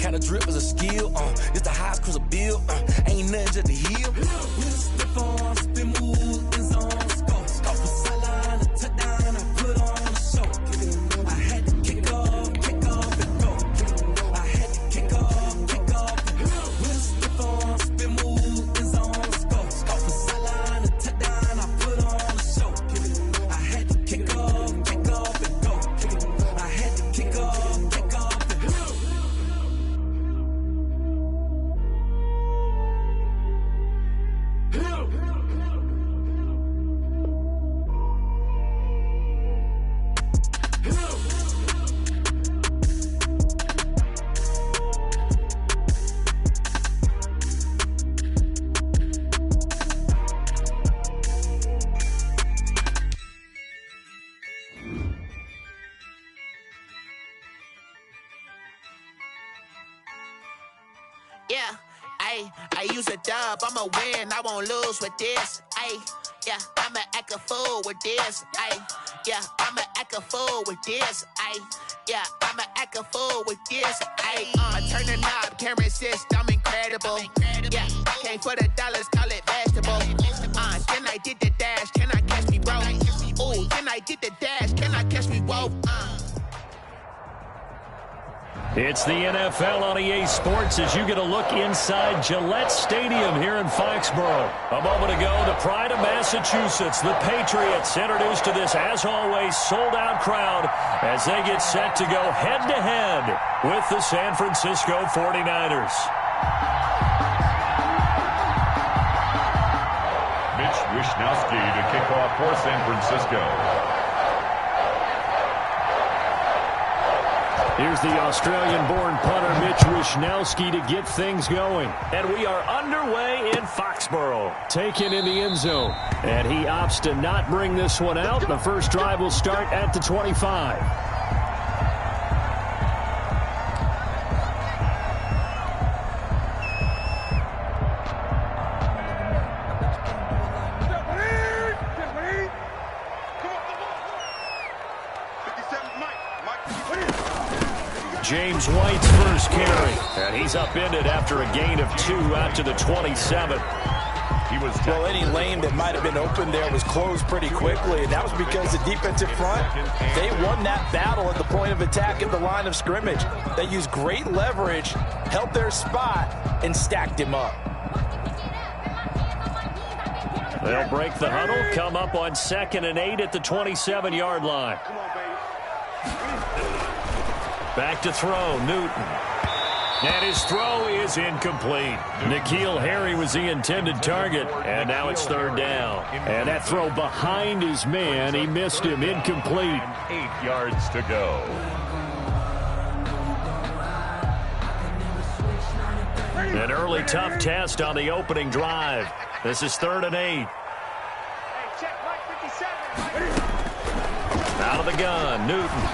How to drip is a skill, it's the highest cruise a bill, ain't nothing just to heal. Slip on, spin move, in zone, score. Score for sideline, a touchdown, I put on a show. I had to kick off, and go. I had to kick off, and go. Slip on, spin move, in zone, score. Score for sideline, a touchdown, I put on a show. I had to kick off, and go. I had to kick off, and go. Yeah, I use a dub, I'ma win, I won't lose with this. Yeah, I'ma act a fool with this. Yeah, I'ma act a fool with this. Yeah, I'ma act a fool with this. I turn the knob, camera assist, I'm incredible. Yeah, came for the dollars, call it vegetable. Then I did the dash, can I catch me, bro? Ooh, then I did the dash, can I catch me, whoa? It's the NFL on EA Sports as you get a look inside Gillette Stadium here in Foxborough. A moment ago, the pride of Massachusetts, the Patriots, introduced to this, as always, sold-out crowd as they get set to go head-to-head with the San Francisco 49ers. Mitch Wishnowsky to kick off for San Francisco. Here's the Australian-born punter Mitch Wishnowsky to get things going. And we are underway in Foxborough. Taken in the end zone. And he opts to not bring this one out. The first drive will start at the 25. James White's first carry, and he's upended after a gain of 2 out to the 27. Well, any lane that might have been open there was closed pretty quickly, and that was because the defensive front, they won that battle at the point of attack at the line of scrimmage. They used great leverage, held their spot, and stacked him up. They'll break the huddle, come up on 2nd and 8 at the 27-yard line. Back to throw, Newton. And his throw is incomplete. N'Keal Harry was the intended target, and now it's 3rd down. And that throw behind his man, he missed him, incomplete. 8 yards to go. An early tough test on the opening drive. This is 3rd and 8. Out of the gun, Newton.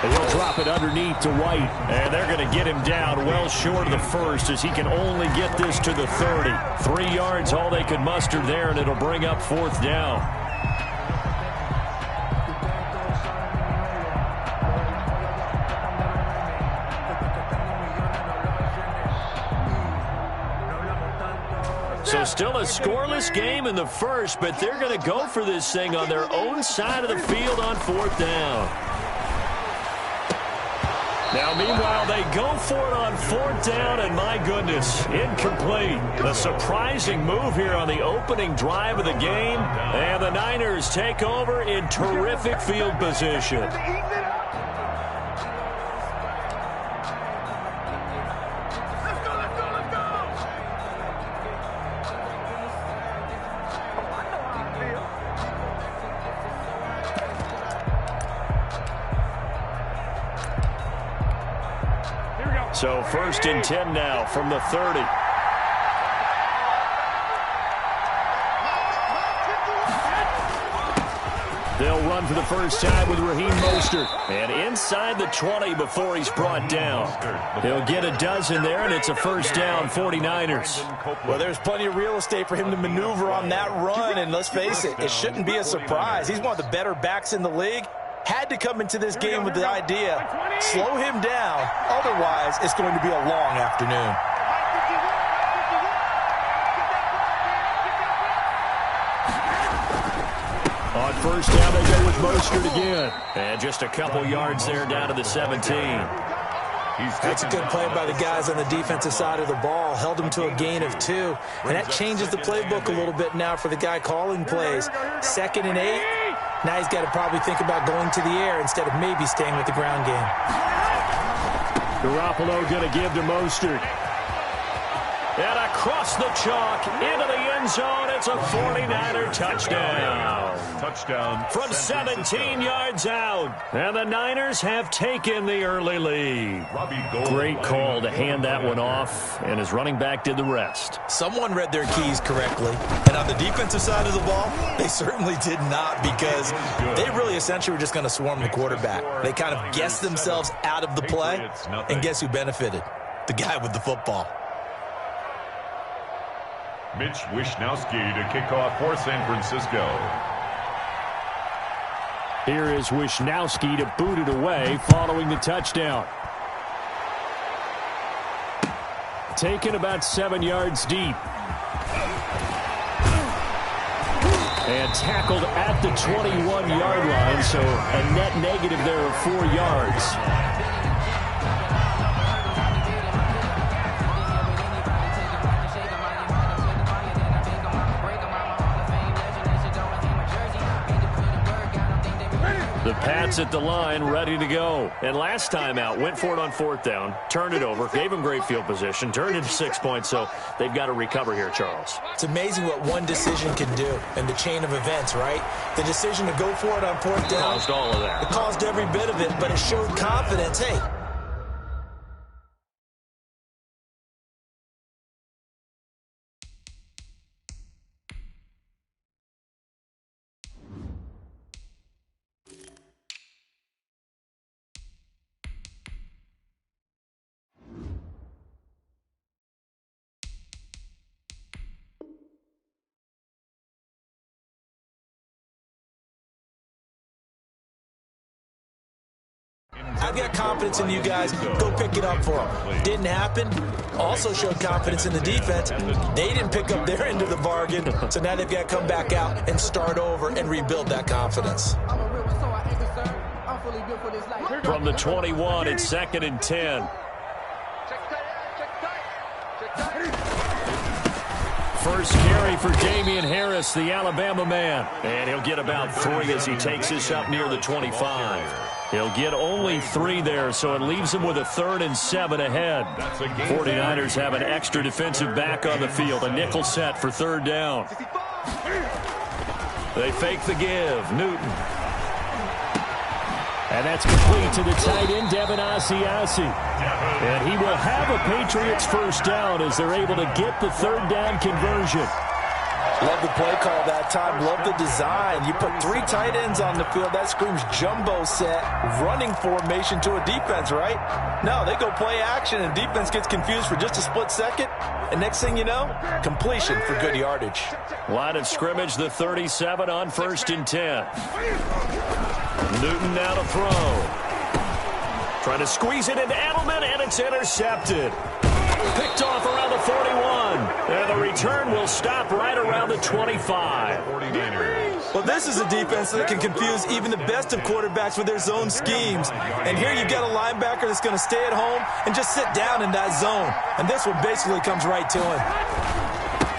And he'll drop it underneath to White. And they're going to get him down well short of the first as he can only get this to the 30. 3 yards all they could muster there, and it'll bring up 4th down. So still a scoreless game in the first, but they're going to go for this thing on their own side of the field on 4th down. Now, meanwhile, they go for it on 4th down, and my goodness, incomplete. A surprising move here on the opening drive of the game, and the Niners take over in terrific field position. So 1st and 10 now from the 30. They'll run for the first time with Raheem Mostert. And inside the 20 before he's brought down. He'll get a dozen there, and it's a 1st down, 49ers. Well, there's plenty of real estate for him to maneuver on that run, and let's face it, it shouldn't be a surprise. He's one of the better backs in the league. had to come into this game with the idea, slow him down, otherwise it's going to be a long afternoon. On first down, they go with Mostert again. And just a couple yards there down to the 17. That's a good play by the guys on the defensive side of the ball. Held them to a gain of 2. And that changes the playbook a little bit now for the guy calling plays. 2nd and 8. Now he's got to probably think about going to the air instead of maybe staying with the ground game. Garoppolo going to give to Mostert. And across the chalk into the end zone. It's a 49er touchdown. Touchdown. From 17 yards out. And the Niners have taken the early lead. Great call to hand that one off. And his running back did the rest. Someone read their keys correctly. And on the defensive side of the ball, they certainly did not, because they really essentially were just going to swarm the quarterback. They kind of guessed themselves out of the play. And guess who benefited? The guy with the football. Mitch Wishnowsky to kick off for San Francisco. Here is Wishnowsky to boot it away following the touchdown. Taken about 7 yards deep. And tackled at the 21-yard line, so a net negative there of 4 yards. The Pats at the line, ready to go. And last time out, went for it on 4th down, turned it over, gave them great field position, turned it to 6 points, so they've got to recover here, Charles. It's amazing what one decision can do in the chain of events, right? The decision to go for it on 4th down. Caused all of that. It caused every bit of it, but it showed confidence. Hey, I've got confidence in you guys. Go pick it up for them. Didn't happen. Also showed confidence in the defense. They didn't pick up their end of the bargain, so now they've got to come back out and start over and rebuild that confidence. From the 21, it's 2nd and 10. First carry for Damian Harris, the Alabama man. And he'll get about 3 as he takes this up near the 25. He'll get only 3 there, so it leaves him with a 3rd and 7 ahead. 49ers have an extra defensive back on the field, a nickel set for 3rd down. They fake the give. Newton. And that's complete to the tight end, Devin Asiasi. And he will have a Patriots first down as they're able to get the 3rd down conversion. Love the play call that time. Love the design. You put 3 tight ends on the field. That screams jumbo set, running formation to a defense, right? No, they go play action, and defense gets confused for just a split second. And next thing you know, completion for good yardage. Line of scrimmage, the 37 on 1st and 10. Newton now to throw. Trying to squeeze it into Edelman, and it's intercepted. Picked off around the 41. And the return will stop right around the 25. 49ers. Well, this is a defense that can confuse even the best of quarterbacks with their zone schemes. And here you've got a linebacker that's going to stay at home and just sit down in that zone. And this one basically comes right to him.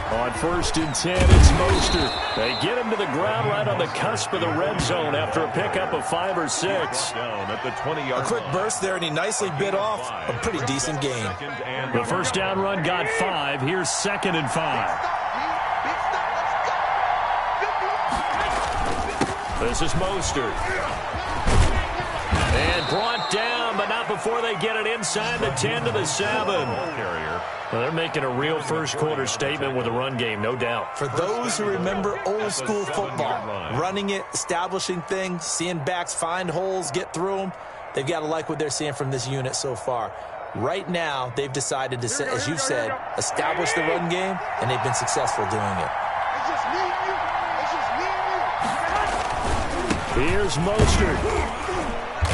On 1st and 10, it's Mostert. They get him to the ground right on the cusp of the red zone after a pickup of 5 or 6. Down at the 20-yard A quick burst there, and he nicely bit off a pretty decent gain. The first down run got 5. Here's 2nd and 5. This is Mostert. And brought down, but not before they get it inside the 10 to the 7. Well, they're making a real first-quarter statement with a run game, no doubt. For those who remember old-school football, running it, establishing things, seeing backs find holes, get through them, they've got to like what they're seeing from this unit so far. Right now, they've decided to, as you've said, establish the run game, and they've been successful doing it. Here's Mostert.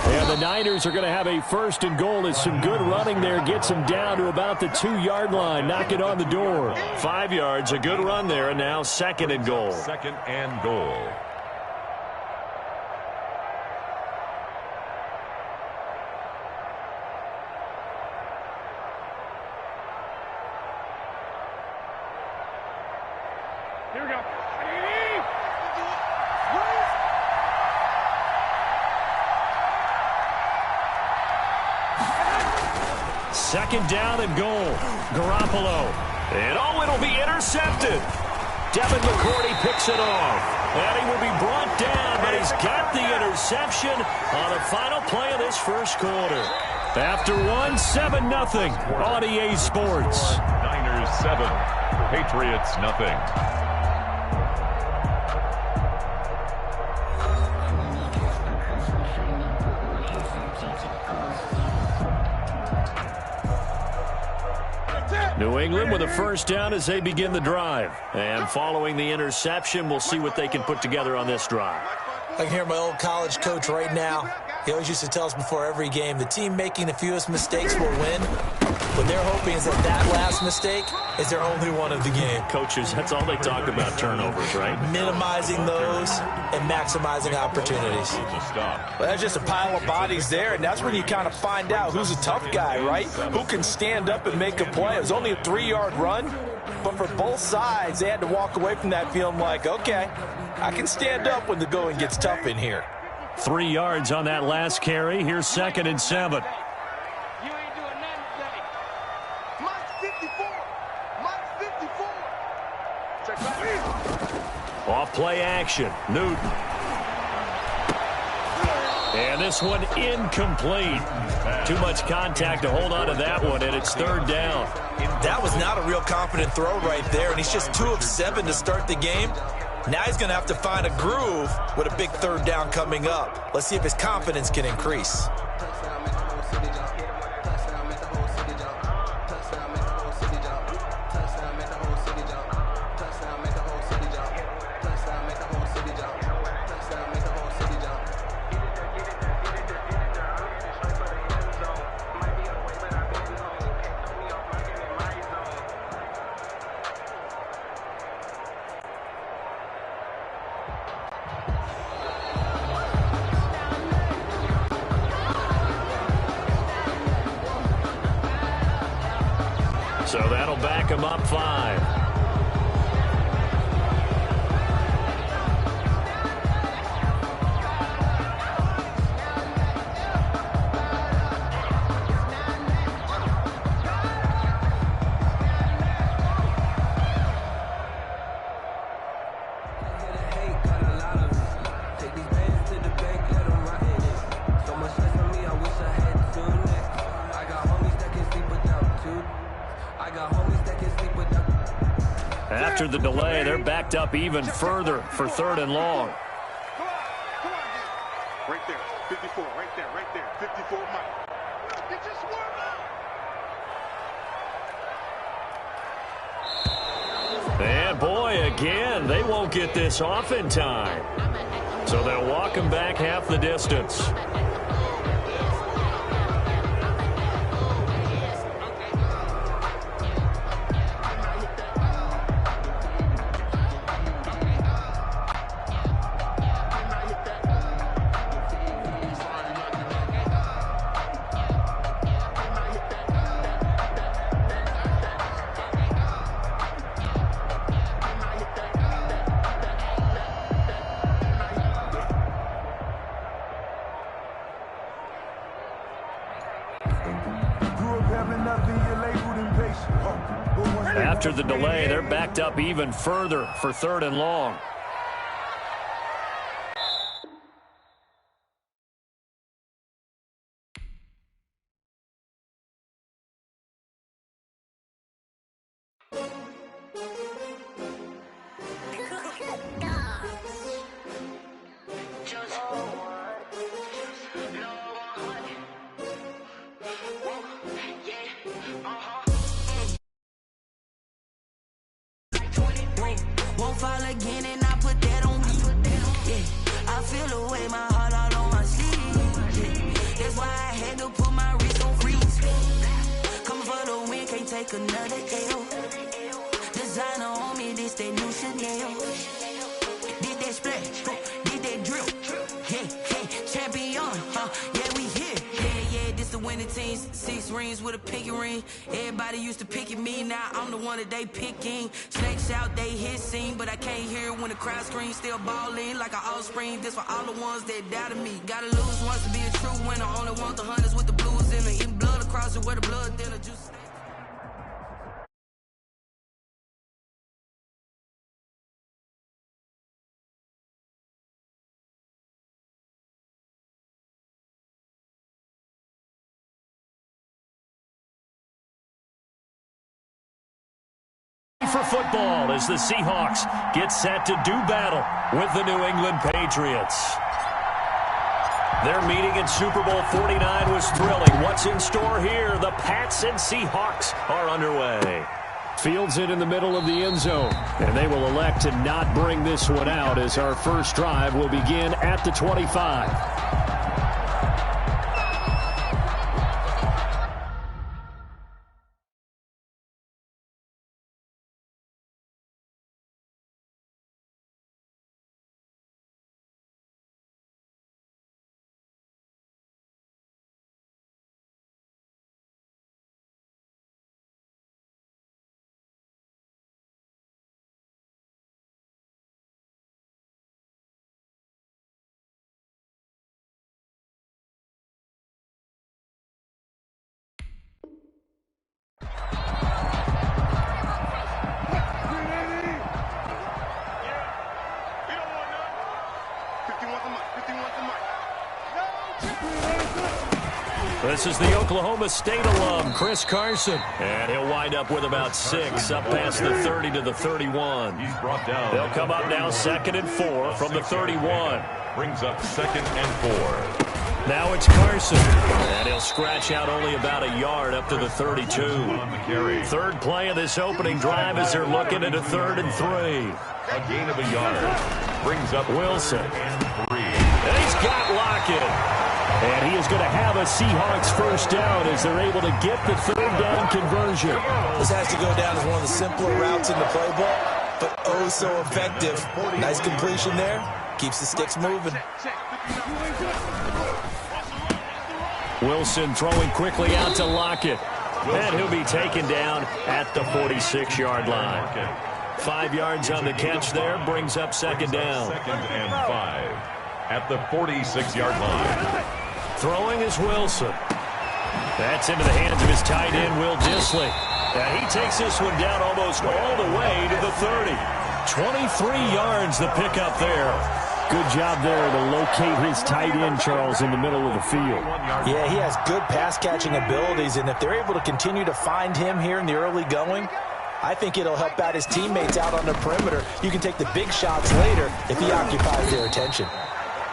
And the Niners are going to have a first and goal as some good running there gets them down to about the 2-yard line. Knock it on the door. 5 yards, a good run there, and now second and goal. Second and goal. Here we go. Second down and goal. Garoppolo. And it'll be intercepted. Devin McCourty picks it off. And he will be brought down, but he's got the interception on the final play of this first quarter. After 7-0 on EA Sports. Niners 7, Patriots nothing. New England with a first down as they begin the drive. And following the interception, we'll see what they can put together on this drive. I can hear my old college coach right now. He always used to tell us before every game, the team making the fewest mistakes will win. What they're hoping is that last mistake is their only one of the game. Coaches, that's all they talk about, turnovers, right? Minimizing those and maximizing opportunities. Well, that's just a pile of bodies there, and that's when you kind of find out who's a tough guy, right? Who can stand up and make a play. It was only a 3-yard run, but for both sides, they had to walk away from that feeling like, okay, I can stand up when the going gets tough in here. 3 yards on that last carry. Here's 2nd and 7. You ain't doing nothing today. Mike's 54. Mike's 54. Check back. Off play action. Newton. And this one incomplete. Too much contact to hold on to that one, and it's 3rd down. That was not a real confident throw right there, and he's just 2 of 7 to start the game. Now he's going to have to find a groove with a big 3rd down coming up. Let's see if his confidence can increase. So that'll back him up 5. After the delay, they're backed up even further for 3rd and long. Come on, right there, 54, right there, 54, Mike. Get your swerve out. And boy, again, they won't get this off in time. So they'll walk him back half the distance. After the delay, they're backed up even further for 3rd and long. Won't fall again, and I put that on me. Yeah, I feel the way my take another L. Designer on me, this that new Chanel. Did that splash, did that drip. Yeah, champion, yeah, we here. Yeah, this the winning teams. 6 rings with a pinky ring. Everybody used to pick at me, now I'm the one that they picking. Snakes out, they hit scene, but I can't hear it when the crowd screams. Still ballin' like an offspring. This for all the ones that doubted me. Gotta lose once to be a true winner. Only want the hunters with the blues in the eating blood across it where the blood thinner. Juice. For football as the Seahawks get set to do battle with the New England Patriots. Their meeting in Super Bowl 49 was thrilling. What's in store here? The Pats and Seahawks are underway. Fields it in the middle of the end zone, and they will elect to not bring this one out as our first drive will begin at the 25. This is the Oklahoma State alum, Chris Carson. And he'll wind up with about 6 up past the 30 to the 31. He's brought down. They'll come up now 2nd and 4 from the 31. Brings up 2nd and 4. Now it's Carson. And he'll scratch out only about a yard up to the 32. Third play of this opening drive as they're looking at a 3rd and 3. A gain of a yard. Brings up Wilson. 3rd and 3. And he's got Lockett. And he is going to have a Seahawks first down as they're able to get the 3rd down conversion. This has to go down as one of the simpler routes in the playbook, but oh so effective. Nice completion there. Keeps the sticks moving. Wilson throwing quickly out to Lockett. And he'll be taken down at the 46-yard line. 5 yards on the catch there, brings up 2nd down. 2nd and 5 at the 46-yard line. Throwing is Wilson. That's into the hands of his tight end, Will Dissly. And he takes this one down almost all the way to the 30. 23 yards the pickup there. Good job there to locate his tight end, Charles, in the middle of the field. Yeah, he has good pass-catching abilities, and if they're able to continue to find him here in the early going, I think it'll help out his teammates out on the perimeter. You can take the big shots later if he occupies their attention.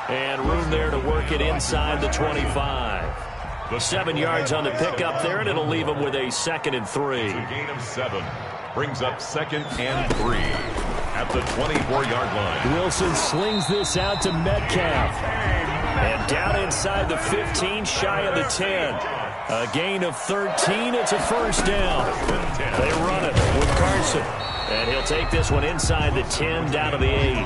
And room there to work it inside the 25. 7 yards on the pickup there, and it'll leave him with a 2nd and 3. It's a gain of 7. Brings up 2nd and 3 at the 24-yard line. Wilson slings this out to Metcalf. And down inside the 15, shy of the 10. A gain of 13. It's a first down. They run it with Carson. And he'll take this one inside the 10, down to the 8.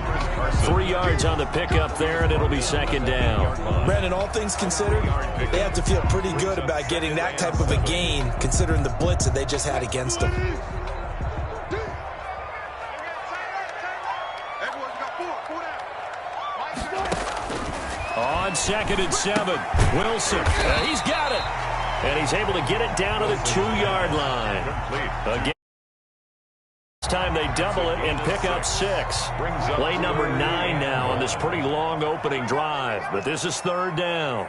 3 yards on the pickup there, and it'll be 2nd down. Brandon, all things considered, they have to feel pretty good about getting that type of a gain, considering the blitz that they just had against them. On 2nd and 7, Wilson. He's got it. And he's able to get it down to the 2-yard line. Again. This time they double it and pick up 6. Play number 9 now on this pretty long opening drive. But this is 3rd down.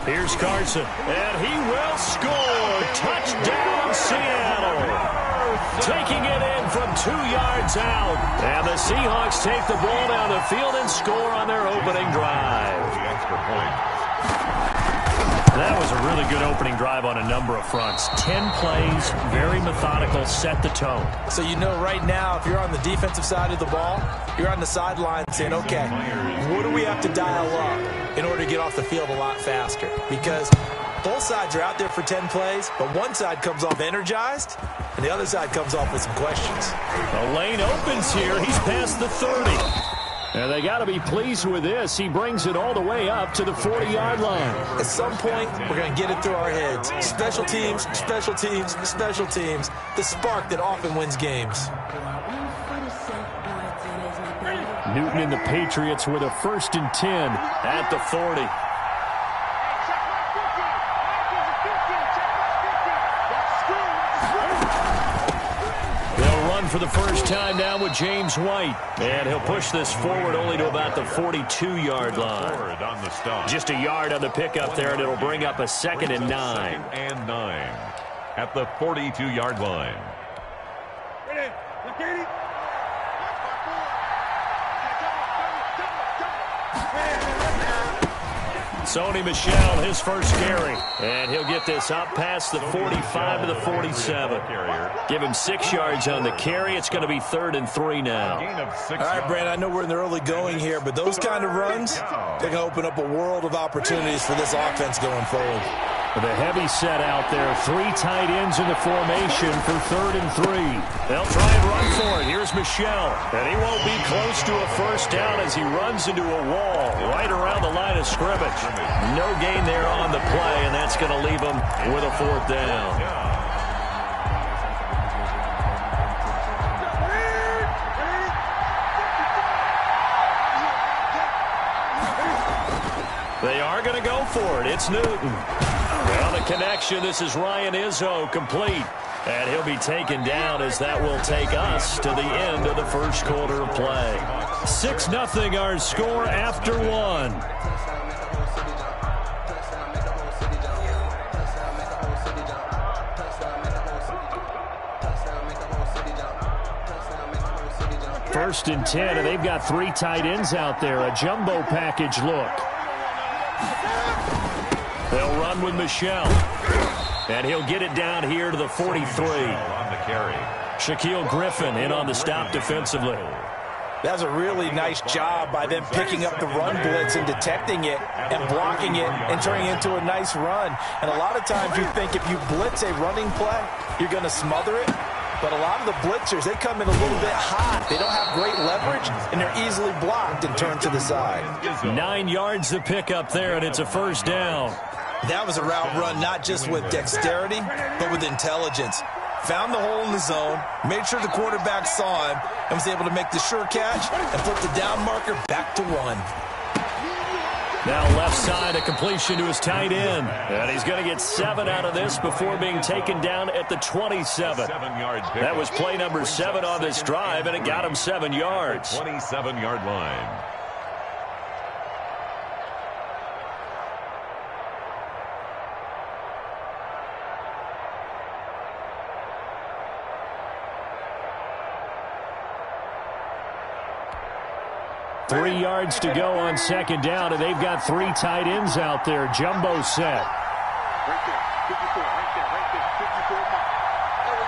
Here's Carson. And he will score. Touchdown, Seattle. Taking it in from 2 yards out. And the Seahawks take the ball down the field and score on their opening drive. The extra point. That was a really good opening drive on a number of fronts. 10 plays, very methodical, set the tone. So you know right now, if you're on the defensive side of the ball, you're on the sideline saying, okay, what do we have to dial up in order to get off the field a lot faster? Because Both sides are out there for 10 plays, but one side comes off energized, and the other side comes off with some questions. The lane opens here. He's past the 30. And they got to be pleased with this. He brings it all the way up to the 40-yard line. At some point, we're going to get it through our heads. Special teams, special teams, special teams. The spark that often wins games. Newton and the Patriots with a 1st and 10 at the 40. For the first time now with James White. And he'll push this forward only to about the 42-yard line. Just a yard on the pickup there, and it'll bring up a 2nd and 9. 2nd and 9 at the 42-yard line. Sony Michel, his first carry. And he'll get this up past the 45 to the 47. Give him 6 yards on the carry. It's going to be 3rd and 3 now. All right, Brandon, I know we're in the early going here, but those kind of runs, they're going to open up a world of opportunities for this offense going forward. The heavy set out there. 3 tight ends in the formation for 3rd and 3. They'll try and run for it. Here's Michel. And he won't be close to a first down as he runs into a wall right around the line of scrimmage. No gain there on the play, and that's going to leave him with a 4th down. They are going to go for it. It's Newton. Well, the connection, this is Ryan Izzo, complete. And he'll be taken down as that will take us to the end of the first quarter of play. 6-0 our score after 1. First and 10, and they've got 3 tight ends out there. A jumbo package look. They'll run with Michel. And he'll get it down here to the 43. On the carry. Shaquille Griffin in on the stop defensively. That's a really nice job by them picking up the run blitz and detecting it and blocking it and turning it into a nice run. And a lot of times you think if you blitz a running play, you're going to smother it. But a lot of the blitzers, they come in a little bit hot. They don't have great leverage, and they're easily blocked and turned to the side. 9 yards to pick up there, and it's a first down. That was a route run not just with dexterity, but with intelligence. Found the hole in the zone, made sure the quarterback saw him, and was able to make the sure catch and flip the down marker back to 1. Now left side, a completion to his tight end. And he's going to get 7 out of this before being taken down at the 27. That was play number 7 on this drive, and it got him 7 yards. 27-yard line. Three yards to go on second down, and they've got 3 tight ends out there. Jumbo set. Right there, 54, right there, 54 mark. There we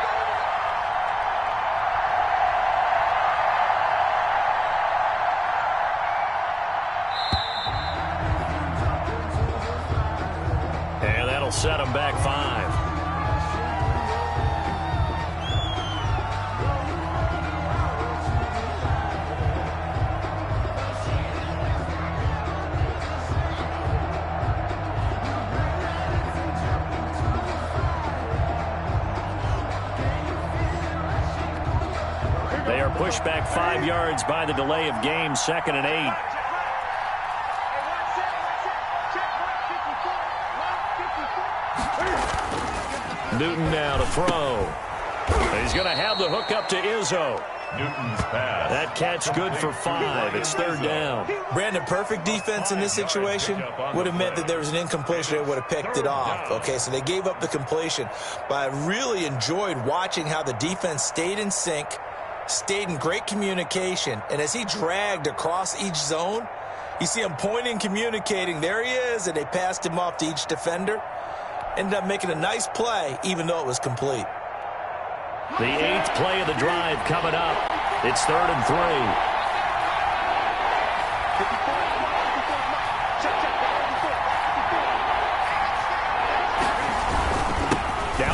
go. And that'll set them back 5. They are pushed back 5 yards by the delay of game, 2nd and 8. Newton now to throw. He's going to have the hook up to Izzo. Newton's pass. That catch good for 5. It's 3rd down. Brandon, perfect defense in this situation would have meant that there was an incompletion that would have picked it off. Okay, so they gave up the completion. But I really enjoyed watching how the defense stayed in sync, stayed in great communication, and as he dragged across each zone, you see him pointing, communicating, there he is, and they passed him off to each defender. Ended up making a nice play, even though it was complete. The 8th play of the drive coming up. It's 3rd and 3.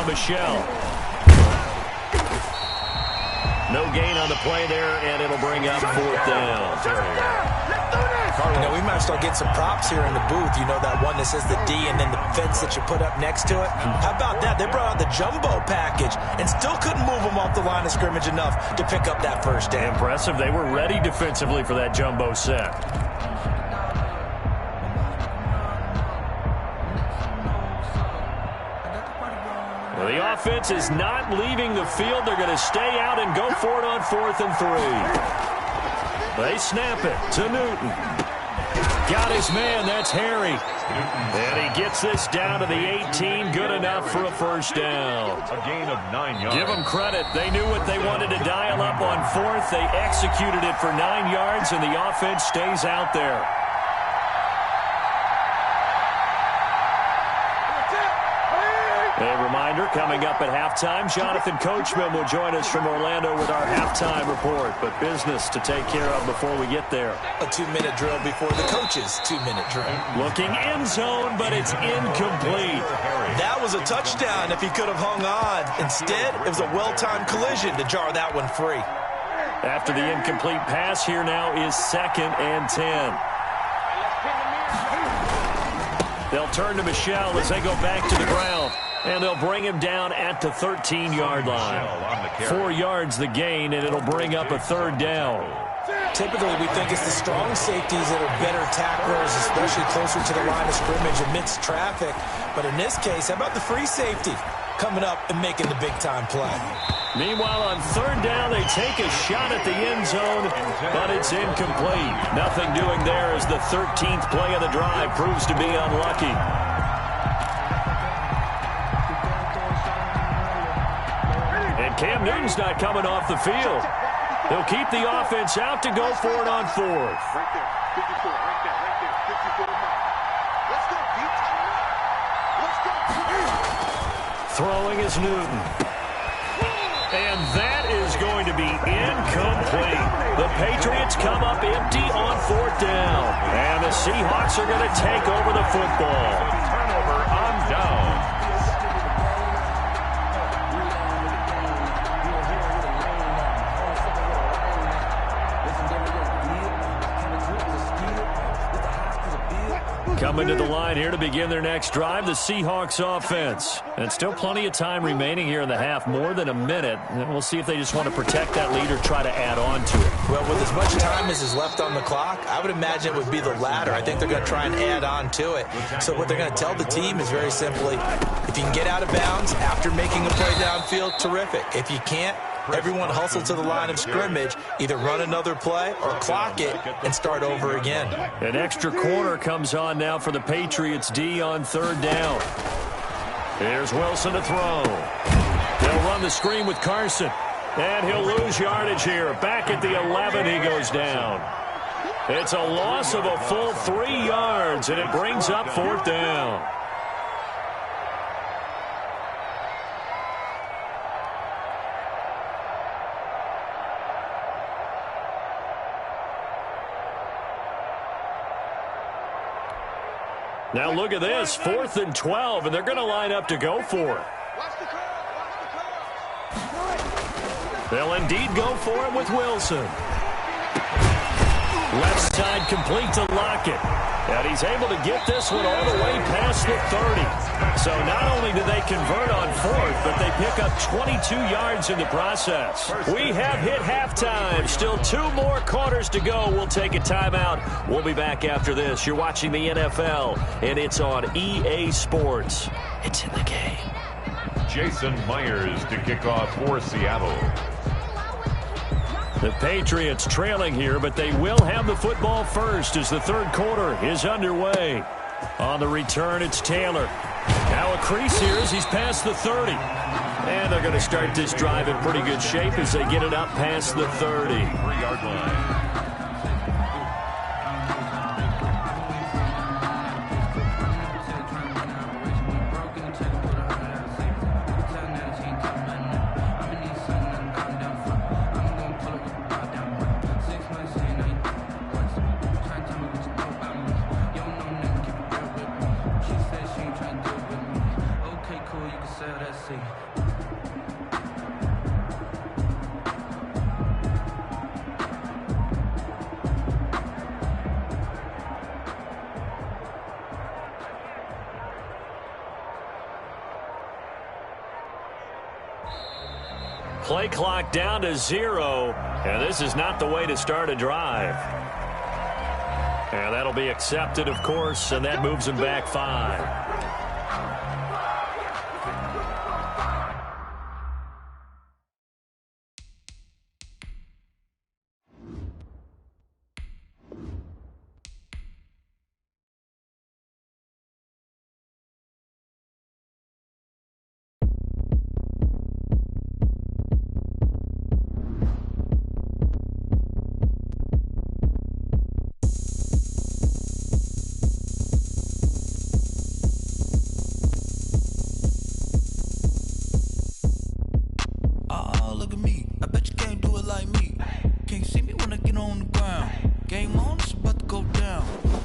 Now Michelle. No gain on the play there, and it'll bring up 4th down. You know, we might start getting some props here in the booth. You know, that one that says the D and then the fence that you put up next to it. How about that? They brought out the jumbo package and still couldn't move them off the line of scrimmage enough to pick up that first down. Impressive. They were ready defensively for that jumbo set. Well, the offense is not leaving the field. They're going to stay out and go for it on 4th and 3. They snap it to Newton. Got his man. That's Harry. And he gets this down to the 18. Good enough for a first down. A gain of 9 yards. Give them credit. They knew what they wanted to dial up on 4th. They executed it for 9 yards, and the offense stays out there. A reminder, coming up at halftime, Jonathan Coachman will join us from Orlando with our halftime report. But business to take care of before we get there. A 2-minute drill before the coach's 2-minute drill. Looking end zone, but it's incomplete. That was a touchdown if he could have hung on. Instead, it was a well-timed collision to jar that one free. After the incomplete pass, here now is 2nd and 10. They'll turn to Michelle as they go back to the ground. And they'll bring him down at the 13-yard line. 4 yards the gain, and it'll bring up a 3rd down. Typically, we think it's the strong safeties that are better tacklers, especially closer to the line of scrimmage amidst traffic. But in this case, how about the free safety coming up and making the big-time play? Meanwhile, on 3rd down, they take a shot at the end zone, but it's incomplete. Nothing doing there as the 13th play of the drive proves to be unlucky. Cam Newton's not coming off the field. They'll keep the offense out to go for it on 4th. Right there, 54, right there, 54 to mark. Let's go, Pete. Let's go. Throwing is Newton. And that is going to be incomplete. The Patriots come up empty on 4th down. And the Seahawks are going to take over the football. Turnover on down. Coming to the line here to begin their next drive, the Seahawks offense. And still plenty of time remaining here in the half, more than a minute. And we'll see if they just want to protect that lead or try to add on to it. Well, with as much time as is left on the clock, I would imagine it would be the latter. I think they're going to try and add on to it. So what they're going to tell the team is very simply, if you can get out of bounds after making a play downfield, terrific. If you can't, everyone hustle to the line of scrimmage, either run another play or clock it and start over again. An extra corner comes on now for the Patriots D on 3rd down. Here's Wilson to throw. They'll run the screen with Carson. And he'll lose yardage here. Back at the 11, he goes down. It's a loss of a full 3 yards, and it brings up 4th down. Now look at this, 4th and 12, and they're going to line up to go for it. They'll indeed go for it with Wilson. Left side complete to Lockett. And he's able to get this one all the way past the 30. So not only do they convert on 4th, but they pick up 22 yards in the process. We have hit halftime. Still 2 more quarters to go. We'll take a timeout. We'll be back after this. You're watching the NFL, and it's on EA Sports. It's in the game. Jason Myers to kick off for Seattle. The Patriots trailing here, but they will have the football first as the 3rd quarter is underway. On the return, it's Taylor. Now a crease here as he's past the 30. And they're going to start this drive in pretty good shape as they get it up past the 30. 3-yard line. sell that seat. Play clock down to 0, and this is not the way to start a drive. And that'll be accepted, of course, and that moves him back 5. Can't see me when I get on the ground. Game on, it's about to go down.